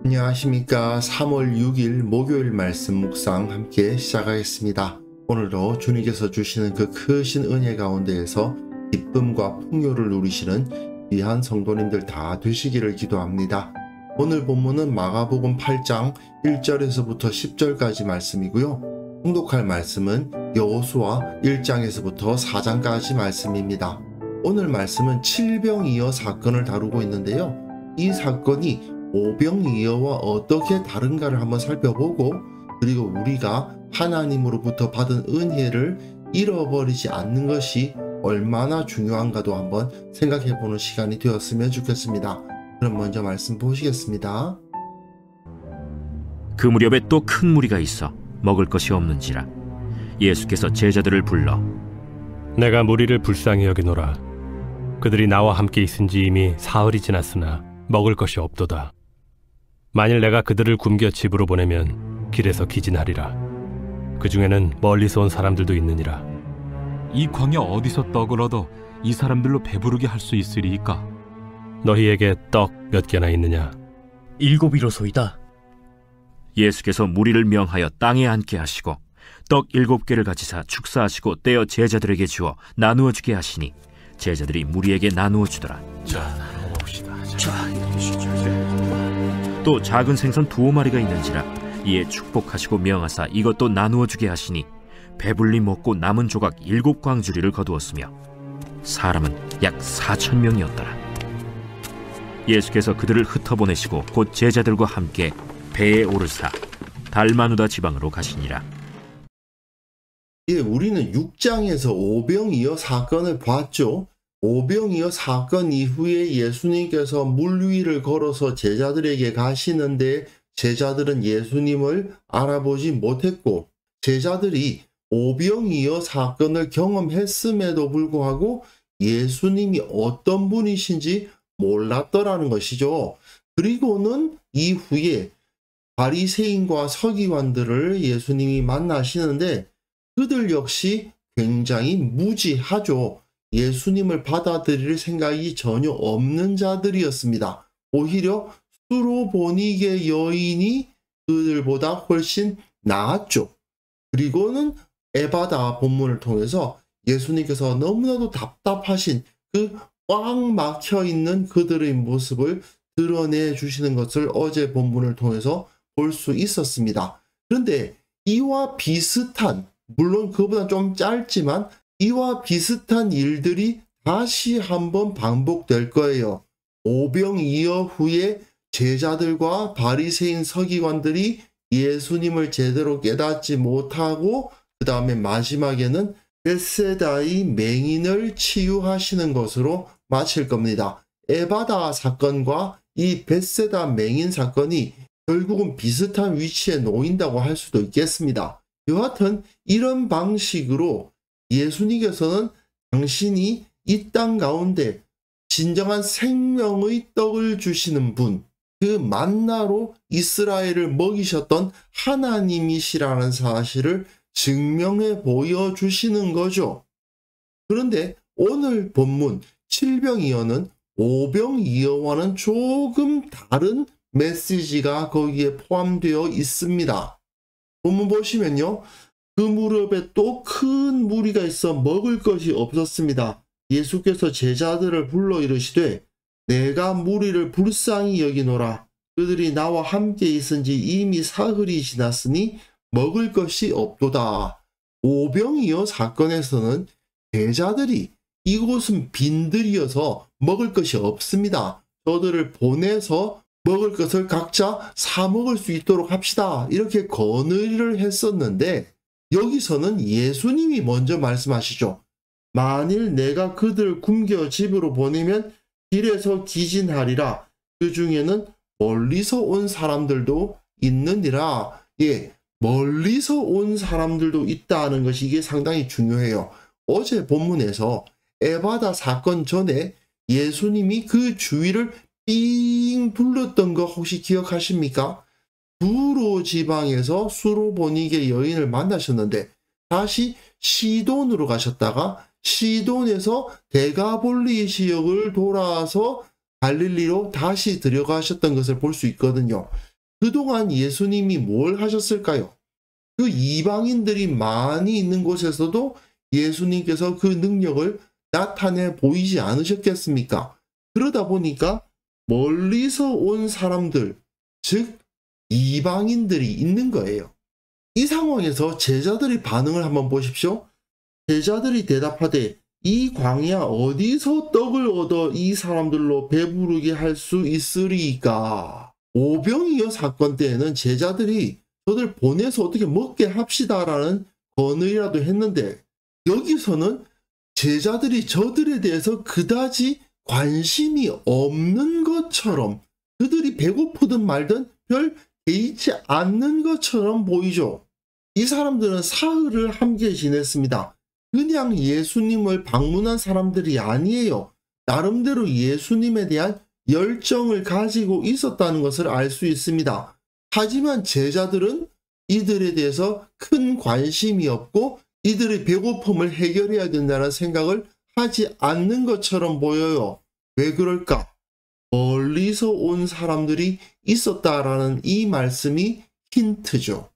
안녕하십니까. 3월 6일 목요일 말씀 묵상 함께 시작하겠습니다. 오늘도 주님께서 주시는 그 크신 은혜 가운데에서 기쁨과 풍요를 누리시는 귀한 성도님들 다 되시기를 기도합니다. 오늘 본문은 마가복음 8장 1절에서부터 10절까지 말씀이고요. 통독할 말씀은 여호수아 1장에서부터 4장까지 말씀입니다. 오늘 말씀은 칠병이어 사건을 다루고 있는데요. 이 사건이 오병이어와 어떻게 다른가를 한번 살펴보고, 그리고 우리가 하나님으로부터 받은 은혜를 잃어버리지 않는 것이 얼마나 중요한가도 한번 생각해보는 시간이 되었으면 좋겠습니다. 그럼 먼저 말씀 보시겠습니다. 그 무렵에 또 큰 무리가 있어 먹을 것이 없는지라 예수께서 제자들을 불러 내가 무리를 불쌍히 여기노라. 그들이 나와 함께 있은지 이미 사흘이 지났으나 먹을 것이 없도다. 만일 내가 그들을 굶겨 집으로 보내면 길에서 기진하리라. 그 중에는 멀리서 온 사람들도 있느니라. 이 광야 어디서 떡을 얻어 이 사람들로 배부르게 할 수 있으리이까? 너희에게 떡 몇 개나 있느냐? 7이로소이다. 예수께서 무리를 명하여 땅에 앉게 하시고 떡 7개를 가지사 축사하시고 떼어 제자들에게 주어 나누어 주게 하시니 제자들이 무리에게 나누어 주더라. 또 작은 생선 2마리가 있는지라 이에 축복하시고 명하사 이것도 나누어 주게 하시니 배불리 먹고 남은 조각 7광주리를 거두었으며 사람은 약 4,000명이었더라. 예수께서 그들을 흩어보내시고 곧 제자들과 함께 배에 오르사 달마누다 지방으로 가시니라. 우리는 6장에서 오병이어 사건을 봤죠. 오병이어 사건 이후에 예수님께서 물 위를 걸어서 제자들에게 가시는데 제자들은 예수님을 알아보지 못했고, 제자들이 오병이어 사건을 경험했음에도 불구하고 예수님이 어떤 분이신지 몰랐더라는 것이죠. 그리고는 이후에 바리새인과 서기관들을 예수님이 만나시는데 그들 역시 굉장히 무지하죠. 예수님을 받아들일 생각이 전혀 없는 자들이었습니다. 오히려 수로보니게 여인이 그들보다 훨씬 나았죠. 그리고는 에바다 본문을 통해서 예수님께서 너무나도 답답하신 그 꽉 막혀있는 그들의 모습을 드러내 주시는 것을 어제 본문을 통해서 볼 수 있었습니다. 그런데 이와 비슷한, 물론 그보다 좀 짧지만 이와 비슷한 일들이 다시 한번 반복될 거예요. 오병이어 후에 제자들과 바리새인 서기관들이 예수님을 제대로 깨닫지 못하고 그 다음에 마지막에는 벳세다의 맹인을 치유하시는 것으로 마칠 겁니다. 에바다 사건과 이 벳세다 맹인 사건이 결국은 비슷한 위치에 놓인다고 할 수도 있겠습니다. 여하튼 이런 방식으로 예수님께서는 당신이 이 땅 가운데 진정한 생명의 떡을 주시는 분, 그 만나로 이스라엘을 먹이셨던 하나님이시라는 사실을 증명해 보여주시는 거죠. 그런데 오늘 본문 칠병이어는 오병이어와는 조금 다른 메시지가 거기에 포함되어 있습니다. 본문 보시면요. 그 무렵에 또 큰 무리가 있어 먹을 것이 없었습니다. 예수께서 제자들을 불러 이르시되 내가 무리를 불쌍히 여기노라. 그들이 나와 함께 있은지 이미 사흘이 지났으니 먹을 것이 없도다. 오병이어 사건에서는 제자들이 이곳은 빈들이어서 먹을 것이 없습니다. 저들을 보내서 먹을 것을 각자 사 먹을 수 있도록 합시다. 이렇게 건의를 했었는데 여기서는 예수님이 먼저 말씀하시죠. 만일 내가 그들을 굶겨 집으로 보내면 길에서 기진하리라. 그 중에는 멀리서 온 사람들도 있느니라. 멀리서 온 사람들도 있다는 것이 이게 상당히 중요해요. 어제 본문에서 에바다 사건 전에 예수님이 그 주위를 삥 둘렀던 거 혹시 기억하십니까? 두로 지방에서 수로보니게 여인을 만나셨는데 다시 시돈으로 가셨다가 시돈에서 데가볼리 지역을 돌아서 갈릴리로 다시 들어가셨던 것을 볼 수 있거든요. 그동안 예수님이 뭘 하셨을까요? 그 이방인들이 많이 있는 곳에서도 예수님께서 그 능력을 나타내 보이지 않으셨겠습니까? 그러다 보니까 멀리서 온 사람들, 즉 이방인들이 있는 거예요. 이 상황에서 제자들의 반응을 한번 보십시오. 제자들이 대답하되 이 광야 어디서 떡을 얻어 이 사람들로 배부르게 할 수 있으리까? 오병이어 사건 때에는 제자들이 저들 보내서 어떻게 먹게 합시다라는 건의라도 했는데, 여기서는 제자들이 저들에 대해서 그다지 관심이 없는 것처럼, 그들이 배고프든 말든 별 개의치 않는 것처럼 보이죠. 이 사람들은 사흘을 함께 지냈습니다. 그냥 예수님을 방문한 사람들이 아니에요. 나름대로 예수님에 대한 열정을 가지고 있었다는 것을 알 수 있습니다. 하지만 제자들은 이들에 대해서 큰 관심이 없고 이들의 배고픔을 해결해야 된다는 생각을 하지 않는 것처럼 보여요. 왜 그럴까? 멀리서 온 사람들이 있었다라는 이 말씀이 힌트죠.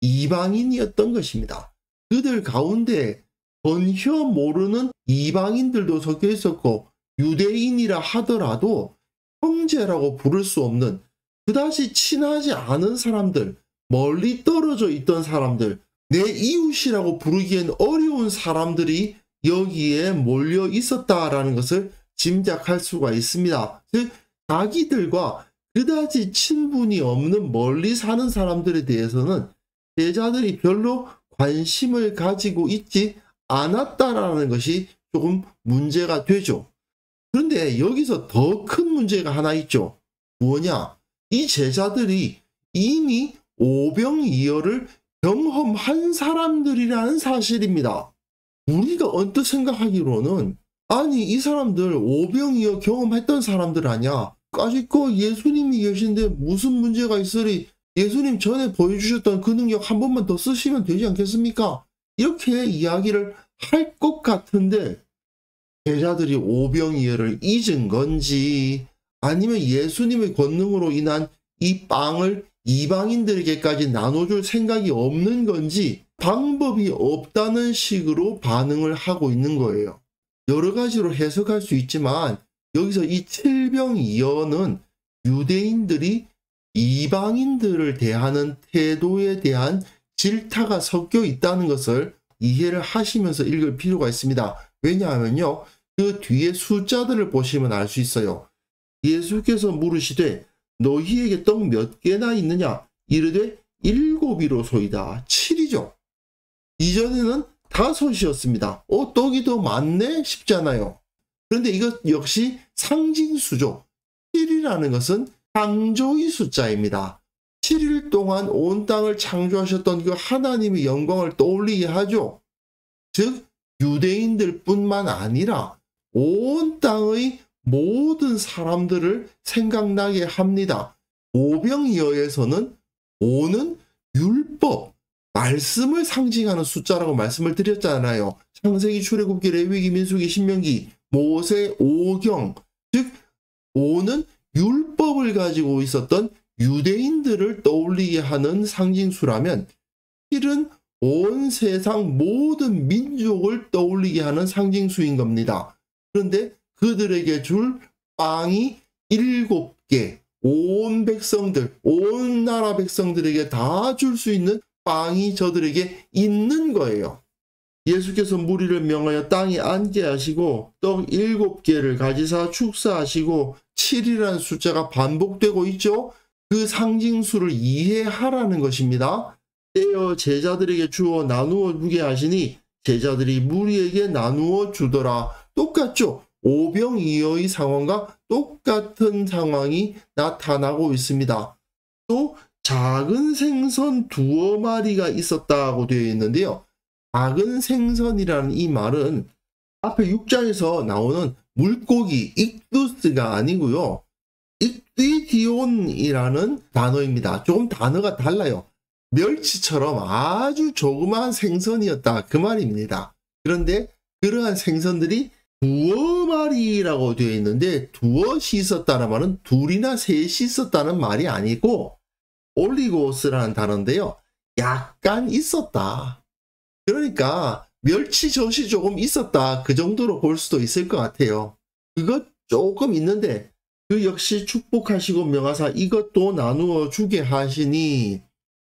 이방인이었던 것입니다. 그들 가운데 전혀 모르는 이방인들도 섞여 있었고, 유대인이라 하더라도 형제라고 부를 수 없는 그다지 친하지 않은 사람들, 멀리 떨어져 있던 사람들, 내 이웃이라고 부르기엔 어려운 사람들이 여기에 몰려 있었다라는 것을 짐작할 수가 있습니다. 즉 자기들과 그다지 친분이 없는 멀리 사는 사람들에 대해서는 제자들이 별로 관심을 가지고 있지 않았다라는 것이 조금 문제가 되죠. 그런데 여기서 더 큰 문제가 하나 있죠. 뭐냐? 이 제자들이 이미 오병이어를 경험한 사람들이라는 사실입니다. 우리가 언뜻 생각하기로는 아니 이 사람들 오병이어 경험했던 사람들 아니야. 까짓거 예수님이 계신데 무슨 문제가 있으리. 예수님 전에 보여주셨던 그 능력 한 번만 더 쓰시면 되지 않겠습니까? 이렇게 이야기를 할 것 같은데 제자들이 오병이어를 잊은 건지 아니면 예수님의 권능으로 인한 이 빵을 이방인들에게까지 나눠줄 생각이 없는 건지 방법이 없다는 식으로 반응을 하고 있는 거예요. 여러 가지로 해석할 수 있지만 여기서 이 칠병이어는 유대인들이 이방인들을 대하는 태도에 대한 질타가 섞여 있다는 것을 이해를 하시면서 읽을 필요가 있습니다. 왜냐하면요, 그 뒤에 숫자들을 보시면 알 수 있어요. 예수께서 물으시되 너희에게 떡 몇 개나 있느냐? 이르되 7이로소이다. 7이죠. 이전에는 5이었습니다. 떡이 더 많네? 싶잖아요. 그런데 이것 역시 상징수죠. 7이라는 것은 창조의 숫자입니다. 7일 동안 온 땅을 창조하셨던 그 하나님의 영광을 떠올리게 하죠. 즉 유대인들 뿐만 아니라 온 땅의 모든 사람들을 생각나게 합니다. 오병이어에서는 5는 율법, 말씀을 상징하는 숫자라고 말씀을 드렸잖아요. 창세기, 출애굽기, 레위기, 민수기, 신명기, 모세, 오경. 즉 5는 율법을 가지고 있었던 유대인들을 떠올리게 하는 상징수라면 7은 온 세상 모든 민족을 떠올리게 하는 상징수인 겁니다. 그런데 그들에게 줄 빵이 7개, 온 백성들, 온 나라 백성들에게 다 줄 수 있는 빵이 저들에게 있는 거예요. 예수께서 무리를 명하여 땅에 앉게 하시고 떡 7개를 가지사 축사하시고 7이라는 숫자가 반복되고 있죠. 그 상징수를 이해하라는 것입니다. 떼어 제자들에게 주어 나누어 주게 하시니 제자들이 무리에게 나누어 주더라. 똑같죠? 오병이어의 상황과 똑같은 상황이 나타나고 있습니다. 또 작은 생선 2마리가 있었다고 되어 있는데요. 작은 생선이라는 이 말은 앞에 6장에서 나오는 물고기 익두스가 아니고요. 익디디온이라는 단어입니다. 조금 단어가 달라요. 멸치처럼 아주 조그마한 생선이었다 그 말입니다. 그런데 그러한 생선들이 2마리라고 되어 있는데 두엇이 있었다는 말은 둘이나 셋이 있었다는 말이 아니고 올리고스라는 단어인데요. 약간 있었다. 그러니까 멸치젓이 조금 있었다. 그 정도로 볼 수도 있을 것 같아요. 그것 조금 있는데 그 역시 축복하시고 명하사 이것도 나누어 주게 하시니,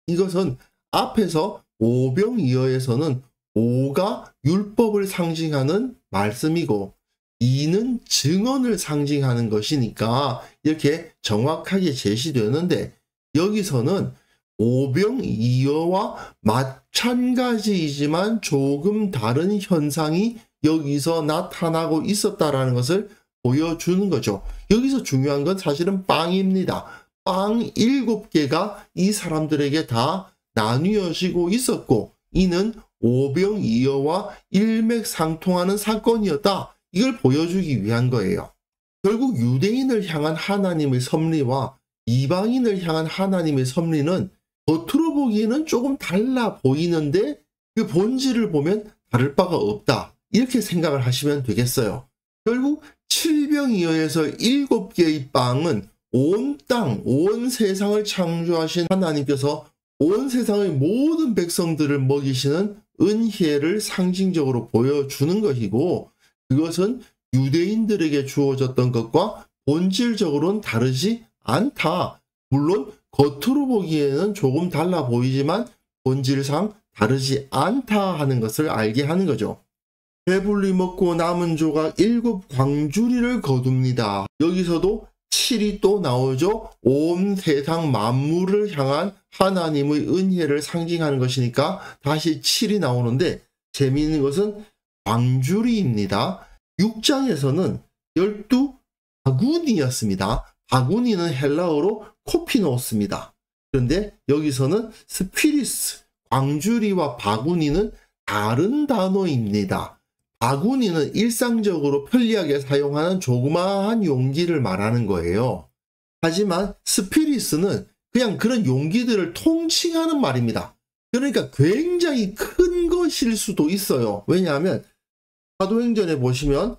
이것은 앞에서 오병이어에서는 오가 율법을 상징하는 말씀이고 이는 증언을 상징하는 것이니까 이렇게 정확하게 제시되는데, 여기서는 오병이어와 마찬가지이지만 조금 다른 현상이 여기서 나타나고 있었다라는 것을 보여주는 거죠. 여기서 중요한 건 사실은 빵입니다. 빵 7개가 이 사람들에게 다 나뉘어지고 있었고 이는 오병이어와 일맥상통하는 사건이었다. 이걸 보여주기 위한 거예요. 결국 유대인을 향한 하나님의 섭리와 이방인을 향한 하나님의 섭리는 겉으로 보기에는 조금 달라 보이는데 그 본질을 보면 다를 바가 없다. 이렇게 생각을 하시면 되겠어요. 결국 칠병이어에서 7개의 빵은 온 땅, 온 세상을 창조하신 하나님께서 온 세상의 모든 백성들을 먹이시는 은혜를 상징적으로 보여주는 것이고, 그것은 유대인들에게 주어졌던 것과 본질적으로는 다르지 않다. 물론 겉으로 보기에는 조금 달라 보이지만 본질상 다르지 않다 하는 것을 알게 하는 거죠. 배불리 먹고 남은 조각 7 광주리를 거둡니다. 여기서도 7이 또 나오죠. 온 세상 만물을 향한 하나님의 은혜를 상징하는 것이니까 다시 7이 나오는데, 재미있는 것은 광주리입니다. 6장에서는 12 바구니였습니다. 바구니는 헬라어로 코피노스입니다. 그런데 여기서는 스피리스, 광주리와 바구니는 다른 단어입니다. 바구니는 일상적으로 편리하게 사용하는 조그마한 용기를 말하는 거예요. 하지만 스피리스는 그냥 그런 용기들을 통칭하는 말입니다. 그러니까 굉장히 큰 것일 수도 있어요. 왜냐하면 사도행전에 보시면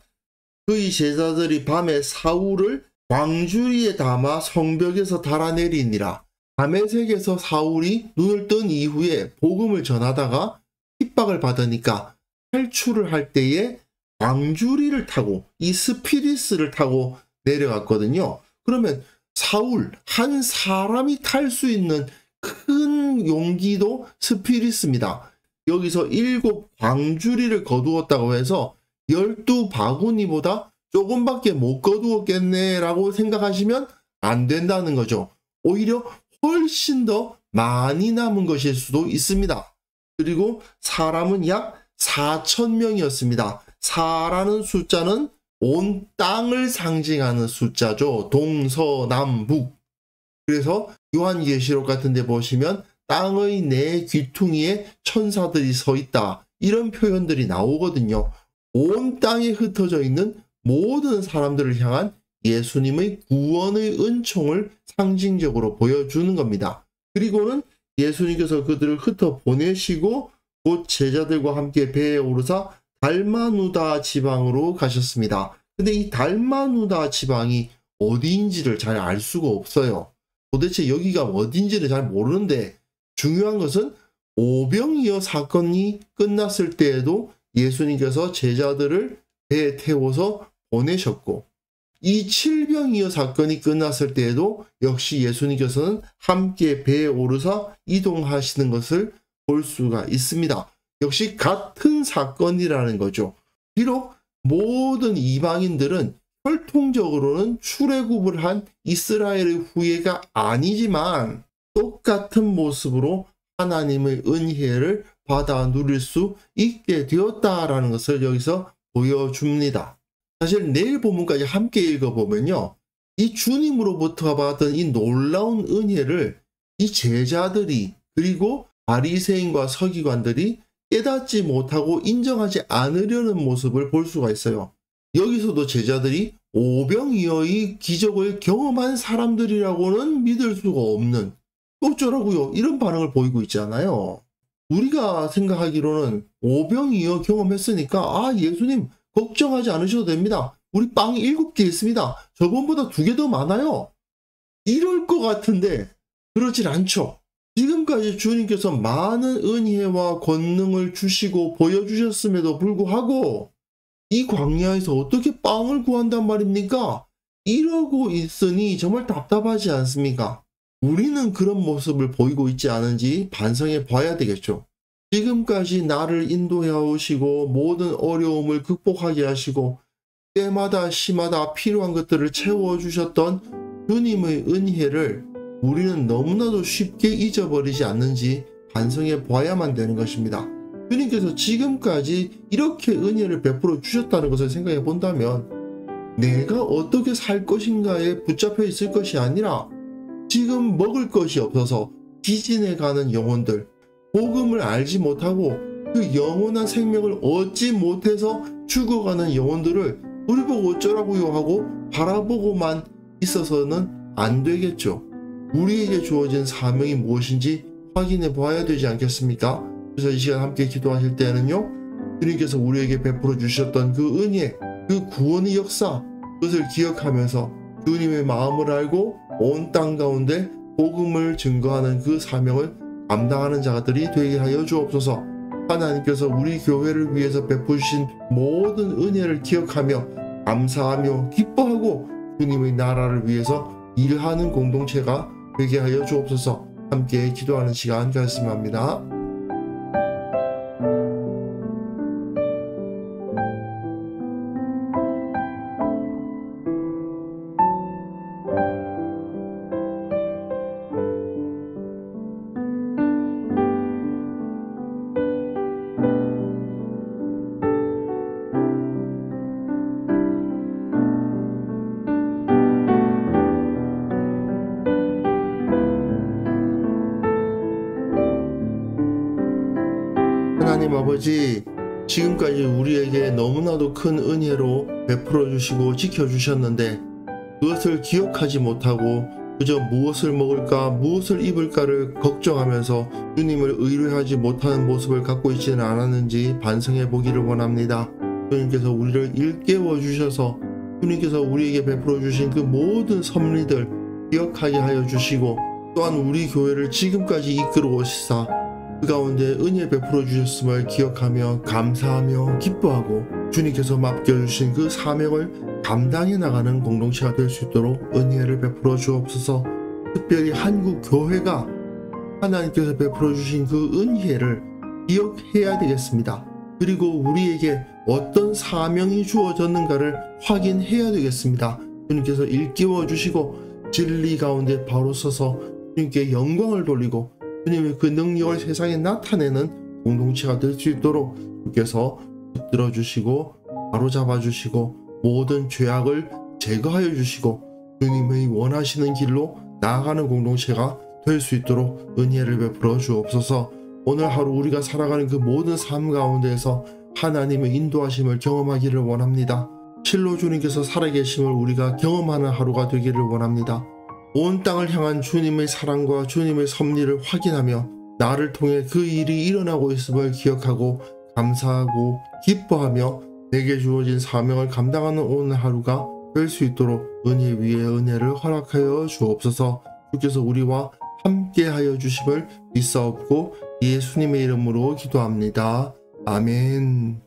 그의 제자들이 밤에 사울을 광주리에 담아 성벽에서 달아내리니라. 다메섹에서 사울이 눈을 뜬 이후에 복음을 전하다가 핍박을 받으니까 탈출을 할 때에 광주리를 타고 이 스피리스를 타고 내려갔거든요. 그러면 사울 한 사람이 탈 수 있는 큰 용기도 스피리스입니다. 여기서 7 광주리를 거두었다고 해서 12 바구니보다 조금밖에 못 거두었겠네 라고 생각하시면 안 된다는 거죠. 오히려 훨씬 더 많이 남은 것일 수도 있습니다. 그리고 사람은 약 4,000명이었습니다. 4라는 숫자는 온 땅을 상징하는 숫자죠. 동서남북. 그래서 요한계시록 같은 데 보시면 땅의 네 귀퉁이에 천사들이 서 있다. 이런 표현들이 나오거든요. 온 땅에 흩어져 있는 모든 사람들을 향한 예수님의 구원의 은총을 상징적으로 보여주는 겁니다. 그리고는 예수님께서 그들을 흩어 보내시고 곧 제자들과 함께 배에 오르사 달마누다 지방으로 가셨습니다. 근데 이 달마누다 지방이 어디인지를 잘 알 수가 없어요. 도대체 여기가 어딘지를 잘 모르는데, 중요한 것은 오병이어 사건이 끝났을 때에도 예수님께서 제자들을 배에 태워서 보내셨고, 이 칠병이어 사건이 끝났을 때에도 역시 예수님께서는 함께 배에 오르사 이동하시는 것을 볼 수가 있습니다. 역시 같은 사건이라는 거죠. 비록 모든 이방인들은 혈통적으로는 출애굽을 한 이스라엘의 후예가 아니지만 똑같은 모습으로 하나님의 은혜를 받아 누릴 수 있게 되었다라는 것을 여기서 보여줍니다. 사실 내일 본문까지 함께 읽어보면요, 이 주님으로부터 받은 이 놀라운 은혜를 이 제자들이 그리고 바리새인과 서기관들이 깨닫지 못하고 인정하지 않으려는 모습을 볼 수가 있어요. 여기서도 제자들이 오병이어의 기적을 경험한 사람들이라고는 믿을 수가 없는, 어쩌라고요? 이런 반응을 보이고 있잖아요. 우리가 생각하기로는 오병이어 경험했으니까 예수님 걱정하지 않으셔도 됩니다. 우리 빵 7개 있습니다. 저번보다 2개 더 많아요. 이럴 것 같은데 그러질 않죠. 지금까지 주님께서 많은 은혜와 권능을 주시고 보여주셨음에도 불구하고 이 광야에서 어떻게 빵을 구한단 말입니까? 이러고 있으니 정말 답답하지 않습니까? 우리는 그런 모습을 보이고 있지 않은지 반성해 봐야 되겠죠. 지금까지 나를 인도해 오시고 모든 어려움을 극복하게 하시고 때마다 시마다 필요한 것들을 채워주셨던 주님의 은혜를 우리는 너무나도 쉽게 잊어버리지 않는지 반성해 봐야만 되는 것입니다. 주님께서 지금까지 이렇게 은혜를 베풀어 주셨다는 것을 생각해 본다면 내가 어떻게 살 것인가에 붙잡혀 있을 것이 아니라 지금 먹을 것이 없어서 기진해 가는 영혼들, 복음을 알지 못하고 그 영원한 생명을 얻지 못해서 죽어가는 영혼들을 우리 보고 어쩌라고요 하고 바라보고만 있어서는 안 되겠죠. 우리에게 주어진 사명이 무엇인지 확인해 봐야 되지 않겠습니까? 그래서 이 시간 함께 기도하실 때는요, 주님께서 우리에게 베풀어 주셨던 그 은혜, 그 구원의 역사, 그것을 기억하면서 주님의 마음을 알고 온 땅 가운데 복음을 증거하는 그 사명을 감당하는 자들이 되게 하여 주옵소서. 하나님께서 우리 교회를 위해서 베푸신 모든 은혜를 기억하며 감사하며 기뻐하고 주님의 나라를 위해서 일하는 공동체가 되게 하여 주옵소서. 함께 기도하는 시간 가졌습니다. 하나님 아버지, 지금까지 우리에게 너무나도 큰 은혜로 베풀어 주시고 지켜주셨는데 그것을 기억하지 못하고 그저 무엇을 먹을까 무엇을 입을까를 걱정하면서 주님을 의뢰하지 못하는 모습을 갖고 있지는 않았는지 반성해 보기를 원합니다. 주님께서 우리를 일깨워 주셔서 주님께서 우리에게 베풀어 주신 그 모든 섭리들 기억하게 하여 주시고 또한 우리 교회를 지금까지 이끌어 오시사 그 가운데 은혜 베풀어 주셨음을 기억하며 감사하며 기뻐하고 주님께서 맡겨주신 그 사명을 감당해 나가는 공동체가 될 수 있도록 은혜를 베풀어 주옵소서. 특별히 한국 교회가 하나님께서 베풀어 주신 그 은혜를 기억해야 되겠습니다. 그리고 우리에게 어떤 사명이 주어졌는가를 확인해야 되겠습니다. 주님께서 일깨워 주시고 진리 가운데 바로 서서 주님께 영광을 돌리고 주님의 그 능력을 세상에 나타내는 공동체가 될 수 있도록 주께서 붙들어 주시고 바로잡아 주시고 모든 죄악을 제거하여 주시고 주님의 원하시는 길로 나아가는 공동체가 될 수 있도록 은혜를 베풀어 주옵소서. 오늘 하루 우리가 살아가는 그 모든 삶 가운데에서 하나님의 인도하심을 경험하기를 원합니다. 실로 주님께서 살아계심을 우리가 경험하는 하루가 되기를 원합니다. 온 땅을 향한 주님의 사랑과 주님의 섭리를 확인하며 나를 통해 그 일이 일어나고 있음을 기억하고 감사하고 기뻐하며 내게 주어진 사명을 감당하는 오늘 하루가 될 수 있도록 은혜 위에 은혜를 허락하여 주옵소서. 주께서 우리와 함께하여 주심을 믿사옵고 예수님의 이름으로 기도합니다. 아멘.